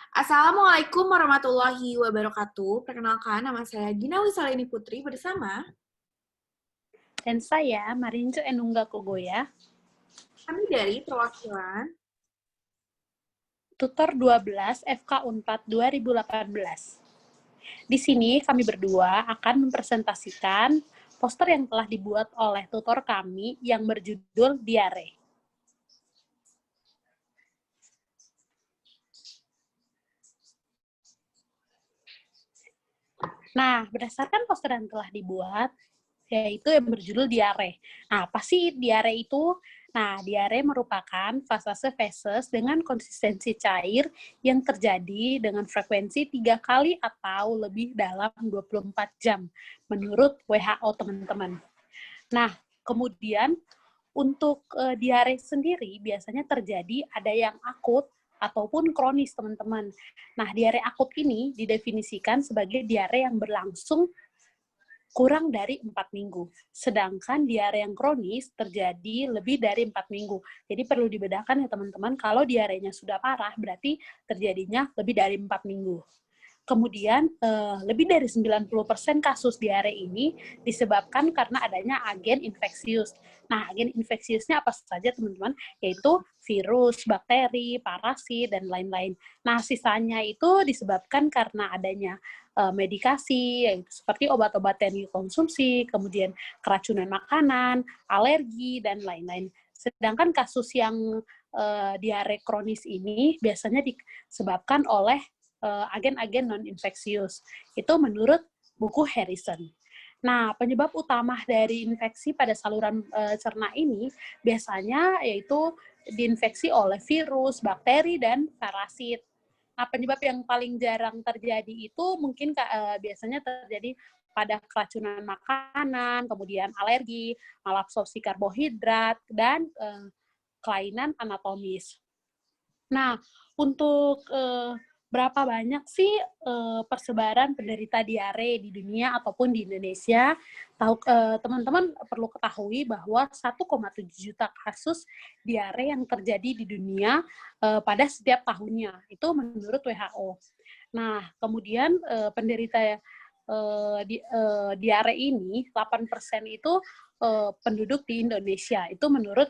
Assalamualaikum warahmatullahi wabarakatuh. Perkenalkan, nama saya Gina Wisalini Putri bersama Dan saya, Marinjo Enungga Kogoya, kami dari perwakilan tutor 12 FK Unpad 2018. Di sini kami berdua akan mempresentasikan poster yang telah dibuat oleh tutor kami yang berjudul Diare. Nah, berdasarkan poster yang telah dibuat, yaitu yang berjudul diare. Nah, apa sih diare itu? Nah, diare merupakan fase-fases dengan konsistensi cair yang terjadi dengan frekuensi 3 kali atau lebih dalam 24 jam, menurut WHO, teman-teman. Nah, kemudian untuk diare sendiri biasanya terjadi ada yang akut ataupun kronis, teman-teman. Nah, diare akut ini didefinisikan sebagai diare yang berlangsung kurang dari 4 minggu. Sedangkan diare yang kronis terjadi lebih dari 4 minggu. Jadi perlu dibedakan ya teman-teman, kalau diarenya sudah parah berarti terjadinya lebih dari 4 minggu. Kemudian lebih dari 90% kasus diare ini disebabkan karena adanya agen infeksius. Nah, agen infeksiusnya apa saja teman-teman? Yaitu virus, bakteri, parasit, dan lain-lain. Nah, sisanya itu disebabkan karena adanya medikasi, yaitu seperti obat-obatan yang dikonsumsi, kemudian keracunan makanan, alergi, dan lain-lain. Sedangkan kasus yang diare kronis ini biasanya disebabkan oleh agen-agen non-infeksius. Itu menurut buku Harrison. Nah, penyebab utama dari infeksi pada saluran cerna ini biasanya yaitu diinfeksi oleh virus, bakteri, dan parasit. Nah, penyebab yang paling jarang terjadi itu mungkin biasanya terjadi pada keracunan makanan, kemudian alergi, malabsorpsi karbohidrat, dan kelainan anatomis. Nah, untuk berapa banyak sih persebaran penderita diare di dunia ataupun di Indonesia? Teman-teman perlu ketahui bahwa 1,7 juta kasus diare yang terjadi di dunia pada setiap tahunnya. Itu menurut WHO. Nah, kemudian penderita diare ini 8% itu penduduk di Indonesia. Itu menurut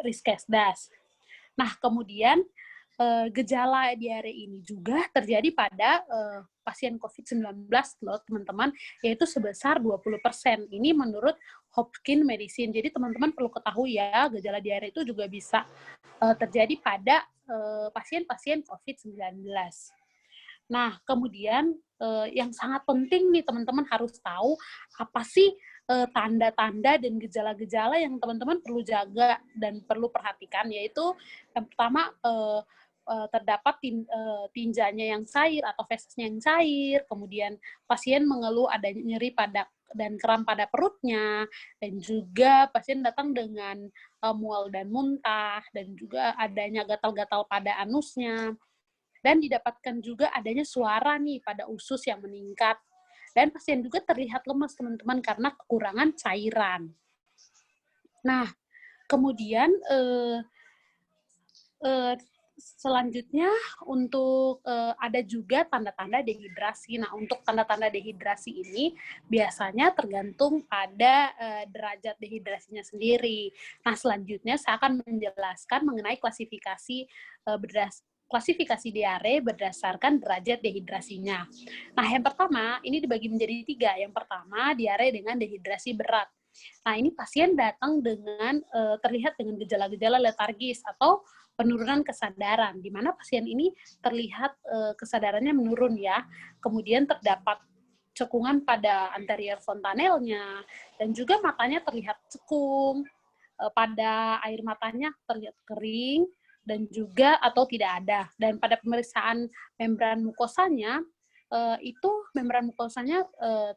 Riskesdas. Nah, kemudian gejala diare ini juga terjadi pada pasien COVID-19 loh, teman-teman, yaitu sebesar 20%. Ini menurut Hopkins Medicine. Jadi teman-teman perlu ketahui ya, gejala diare itu juga bisa terjadi pada pasien-pasien COVID-19. Nah, kemudian yang sangat penting nih teman-teman harus tahu apa sih tanda-tanda dan gejala-gejala yang teman-teman perlu jaga dan perlu perhatikan, yaitu yang pertama terdapat tinjanya yang cair atau fesesnya yang cair, kemudian pasien mengeluh adanya nyeri pada dan kram pada perutnya, dan juga pasien datang dengan mual dan muntah, dan juga adanya gatal-gatal pada anusnya, dan didapatkan juga adanya suara nih pada usus yang meningkat. Dan pasien juga terlihat lemas, teman-teman, karena kekurangan cairan. Nah, kemudian selanjutnya untuk ada juga tanda-tanda dehidrasi. Nah, untuk tanda-tanda dehidrasi ini biasanya tergantung pada derajat dehidrasinya sendiri. Nah, selanjutnya saya akan menjelaskan mengenai klasifikasi diare berdasarkan derajat dehidrasinya. Nah, yang pertama, ini dibagi menjadi 3. Yang pertama, diare dengan dehidrasi berat. Nah, ini pasien datang dengan terlihat dengan gejala-gejala letargis atau penurunan kesadaran, di mana pasien ini terlihat kesadarannya menurun ya. Kemudian terdapat cekungan pada anterior fontanelnya, dan juga matanya terlihat cekung, pada air matanya terlihat kering, dan juga atau tidak ada. Dan pada pemeriksaan membran mukosanya, itu membran mukosanya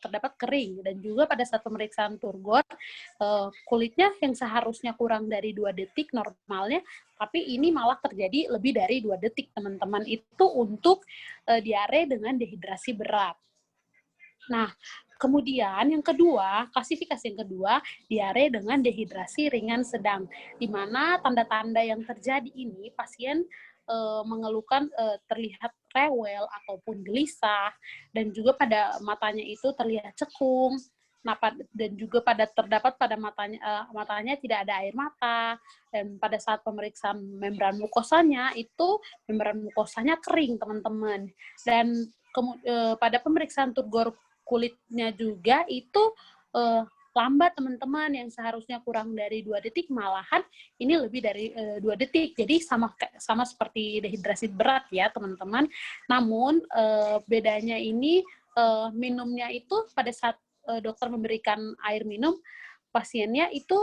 terdapat kering, dan juga pada saat pemeriksaan turgor kulitnya yang seharusnya kurang dari 2 detik normalnya, tapi ini malah terjadi lebih dari 2 detik, teman-teman. Itu untuk diare dengan dehidrasi berat. Nah, kemudian yang kedua, klasifikasi yang kedua, diare dengan dehidrasi ringan sedang, di mana tanda-tanda yang terjadi ini pasien mengeluhkan terlihat rewel ataupun gelisah, dan juga pada matanya itu terlihat cekung. Nah, dan juga terdapat pada matanya tidak ada air mata, dan pada saat pemeriksaan membran mukosanya itu membran mukosanya kering, teman-teman. Dan pada pemeriksaan turgor kulitnya juga itu lambat, teman-teman, yang seharusnya kurang dari 2 detik, malahan ini lebih dari 2 detik. Jadi sama seperti dehidrasi berat ya, teman-teman. Namun bedanya ini minumnya itu pada saat dokter memberikan air minum, pasiennya itu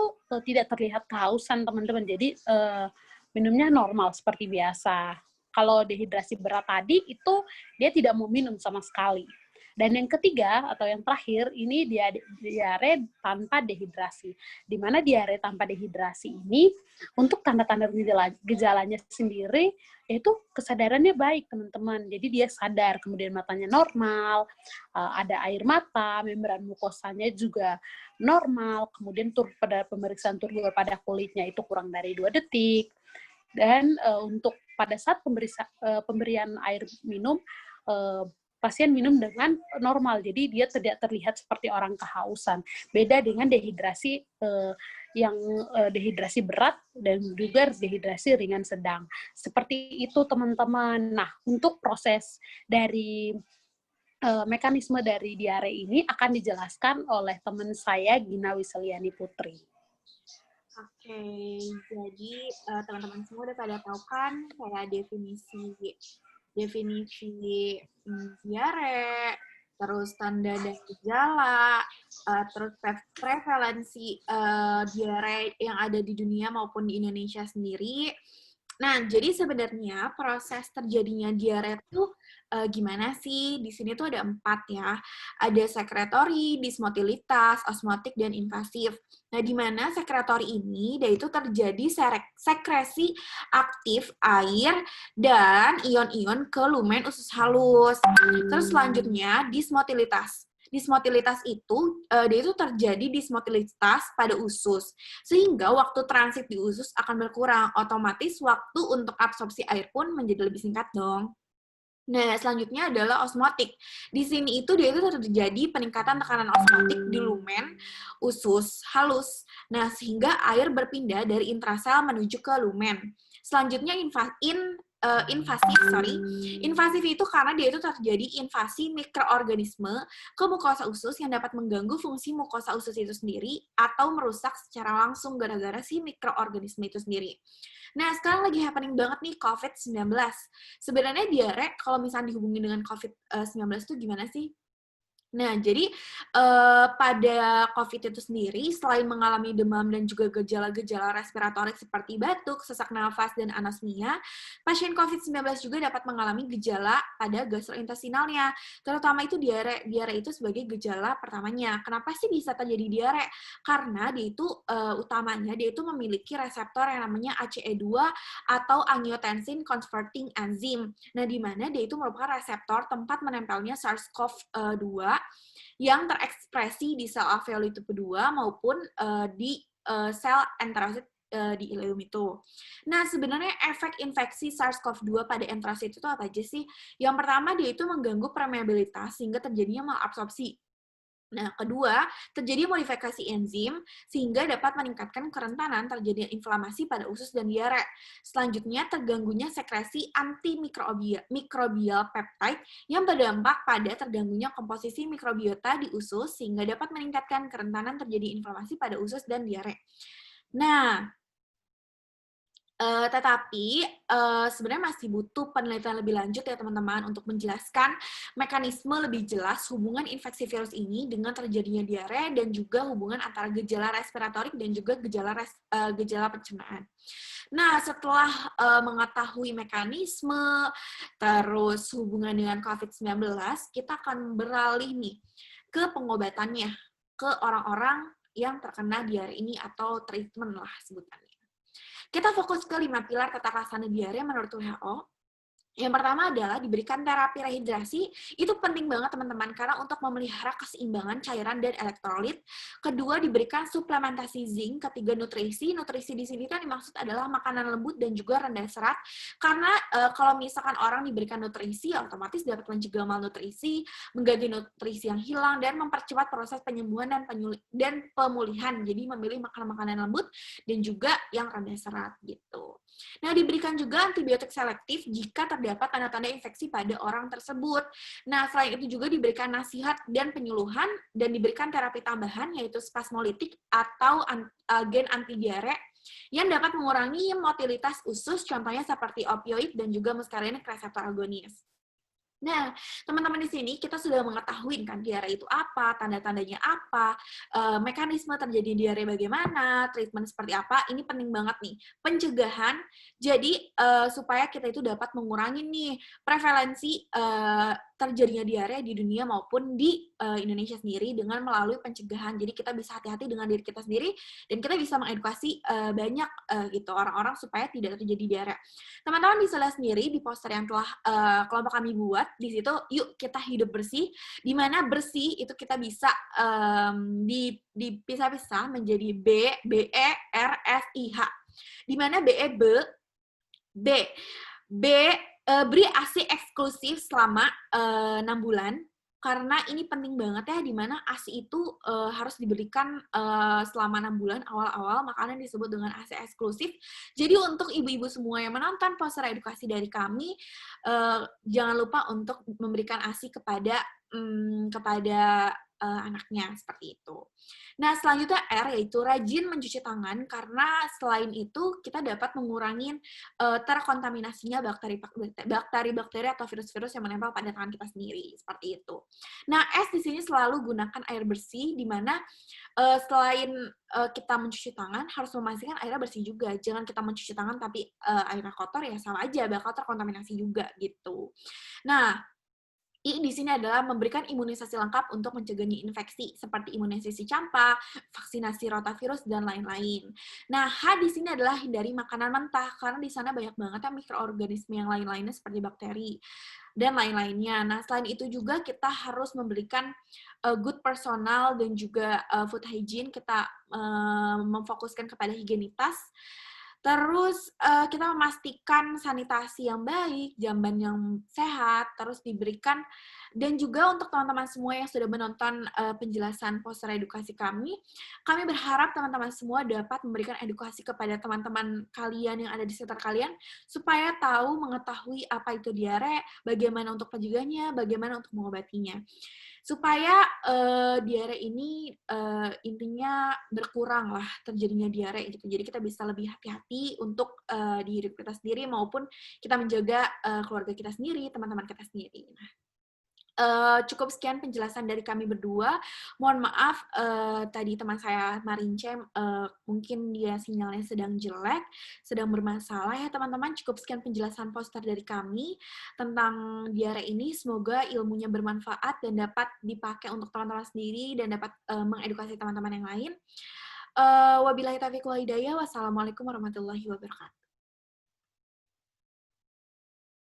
tidak terlihat kehausan, teman-teman. Jadi minumnya normal seperti biasa. Kalau dehidrasi berat tadi itu dia tidak mau minum sama sekali. Dan yang ketiga atau yang terakhir ini diare tanpa dehidrasi. Di mana diare tanpa dehidrasi ini untuk tanda-tanda gejalanya sendiri yaitu kesadarannya baik, teman-teman. Jadi dia sadar, kemudian matanya normal, ada air mata, membran mukosanya juga normal, kemudian pada pemeriksaan turgor pada kulitnya itu kurang dari 2 detik. Dan untuk pada saat pemberian air minum, pasien minum dengan normal, jadi dia tidak terlihat seperti orang kehausan. Beda dengan dehidrasi yang dehidrasi berat dan juga dehidrasi ringan sedang. Seperti itu, teman-teman. Nah, untuk proses dari mekanisme dari diare ini akan dijelaskan oleh teman saya, Gina Wiseliani Putri. Oke, jadi teman-teman semua udah pada tahu kan kayak definisi diare, terus tanda dan gejala, terus prevalensi diare yang ada di dunia maupun di Indonesia sendiri. Nah, jadi sebenarnya proses terjadinya diare itu gimana sih? Di sini tuh ada 4 ya. Ada sekretori, dismotilitas, osmotik, dan invasif. Nah, di mana sekretori ini, yaitu terjadi sekresi aktif air dan ion-ion ke lumen usus halus. Terus selanjutnya, dismotilitas. Dismotilitas itu, dia itu terjadi dismotilitas pada usus. Sehingga waktu transit di usus akan berkurang. Otomatis waktu untuk absorpsi air pun menjadi lebih singkat dong. Nah, selanjutnya adalah osmotik. Di sini itu dia itu terjadi peningkatan tekanan osmotik di lumen usus halus. Nah, sehingga air berpindah dari intrasel menuju ke lumen. Selanjutnya invasif. Invasif itu karena dia itu terjadi invasi mikroorganisme ke mukosa usus yang dapat mengganggu fungsi mukosa usus itu sendiri atau merusak secara langsung gara-gara si mikroorganisme itu sendiri. Nah, sekarang lagi happening banget nih COVID-19. Sebenarnya diare kalau misalnya dihubungin dengan COVID-19 itu gimana sih? Nah, jadi pada COVID itu sendiri, selain mengalami demam dan juga gejala-gejala respiratorik seperti batuk, sesak nafas, dan anosmia, pasien COVID-19 juga dapat mengalami gejala pada gastrointestinalnya, terutama itu diare. Diare itu sebagai gejala pertamanya. Kenapa sih bisa terjadi diare? Karena dia itu utamanya dia itu memiliki reseptor yang namanya ACE2 atau angiotensin converting enzyme. Nah, di mana dia itu merupakan reseptor tempat menempelnya SARS-CoV-2 yang terekspresi di sel alveoli tipe 2 maupun di sel enterosit di ileum itu. Nah, sebenarnya efek infeksi SARS-CoV-2 pada enterosit itu apa aja sih? Yang pertama, dia itu mengganggu permeabilitas sehingga terjadinya malabsorpsi. Nah, kedua, terjadi modifikasi enzim sehingga dapat meningkatkan kerentanan terjadinya inflamasi pada usus dan diare. Selanjutnya, terganggunya sekresi antimikrobial peptide yang berdampak pada terganggunya komposisi mikrobiota di usus sehingga dapat meningkatkan kerentanan terjadi inflamasi pada usus dan diare. Nah, tetapi sebenarnya masih butuh penelitian lebih lanjut ya teman-teman untuk menjelaskan mekanisme lebih jelas hubungan infeksi virus ini dengan terjadinya diare dan juga hubungan antara gejala respiratorik dan juga gejala pencernaan. Nah, setelah mengetahui mekanisme, terus hubungan dengan COVID-19, kita akan beralih nih ke pengobatannya, ke orang-orang yang terkena diare ini atau treatment lah sebutannya. Kita fokus ke 5 pilar tata laksana diare menurut WHO. Yang pertama adalah diberikan terapi rehidrasi, itu penting banget teman-teman, karena untuk memelihara keseimbangan cairan dan elektrolit. Kedua, diberikan suplementasi zinc. Ketiga, nutrisi. Nutrisi di sini kan dimaksud adalah makanan lembut dan juga rendah serat, karena kalau misalkan orang diberikan nutrisi, otomatis dapat mencegah malnutrisi, mengganti nutrisi yang hilang, dan mempercepat proses penyembuhan dan pemulihan. Jadi memilih makanan-makanan lembut dan juga yang rendah serat gitu. Nah, diberikan juga antibiotik selektif jika terdapat tanda-tanda infeksi pada orang tersebut. Nah, selain itu juga diberikan nasihat dan penyuluhan, dan diberikan terapi tambahan, yaitu spasmolitik atau agen anti diare yang dapat mengurangi motilitas usus, contohnya seperti opioid dan juga muscarinic reseptor agonis. Nah, teman-teman di sini kita sudah mengetahui kan diare itu apa, tanda-tandanya apa, mekanisme terjadi diare bagaimana, treatment seperti apa, ini penting banget nih. Pencegahan, jadi supaya kita itu dapat mengurangi nih prevalensi terjadinya diare di dunia maupun di Indonesia sendiri dengan melalui pencegahan. Jadi kita bisa hati-hati dengan diri kita sendiri dan kita bisa mengedukasi banyak gitu orang-orang supaya tidak terjadi diare. Teman-teman bisa lihat sendiri di poster yang telah kelompok kami buat. Di situ, yuk kita hidup bersih. Di mana bersih itu kita bisa dipisah-pisah menjadi B, E, R, S, I, H. Di mana B, E, B. Beri ASI eksklusif selama 6 bulan. Karena ini penting banget ya, di mana ASI itu harus diberikan selama 6 bulan awal-awal, makanya disebut dengan ASI eksklusif. Jadi untuk ibu-ibu semua yang menonton poster edukasi dari kami, jangan lupa untuk memberikan ASI kepada anaknya, seperti itu. Nah, selanjutnya R, yaitu rajin mencuci tangan, karena selain itu kita dapat mengurangi terkontaminasinya bakteri-bakteri atau virus-virus yang menempel pada tangan kita sendiri, seperti itu. Nah, S di sini selalu gunakan air bersih, di mana selain kita mencuci tangan, harus memastikan airnya bersih juga. Jangan kita mencuci tangan tapi airnya kotor, ya sama aja, bakal terkontaminasi juga gitu. Nah, I di sini adalah memberikan imunisasi lengkap untuk mencegah infeksi seperti imunisasi campak, vaksinasi rotavirus, dan lain-lain. Nah, H di sini adalah hindari makanan mentah, karena di sana banyak banget ya mikroorganisme yang lain-lainnya seperti bakteri dan lain-lainnya. Nah, selain itu juga kita harus memberikan good personal dan juga food hygiene, kita memfokuskan kepada higienitas. Terus kita memastikan sanitasi yang baik, jamban yang sehat, terus diberikan. Dan juga untuk teman-teman semua yang sudah menonton penjelasan poster edukasi kami berharap teman-teman semua dapat memberikan edukasi kepada teman-teman kalian yang ada di sekitar kalian, supaya tahu, mengetahui apa itu diare, bagaimana untuk penjaganya, bagaimana untuk mengobatinya. Supaya diare ini intinya berkurang lah terjadinya diare gitu. Jadi kita bisa lebih hati-hati untuk diri kita sendiri maupun kita menjaga keluarga kita sendiri, teman-teman kita sendiri. Nah, cukup sekian penjelasan dari kami berdua. Mohon maaf tadi teman saya Marince mungkin dia sinyalnya sedang jelek, sedang bermasalah ya teman-teman. Cukup sekian penjelasan poster dari kami tentang diare ini. Semoga ilmunya bermanfaat dan dapat dipakai untuk teman-teman sendiri dan dapat mengedukasi teman-teman yang lain. Wabillahi taufiq wal hidayah. Wassalamualaikum warahmatullahi wabarakatuh.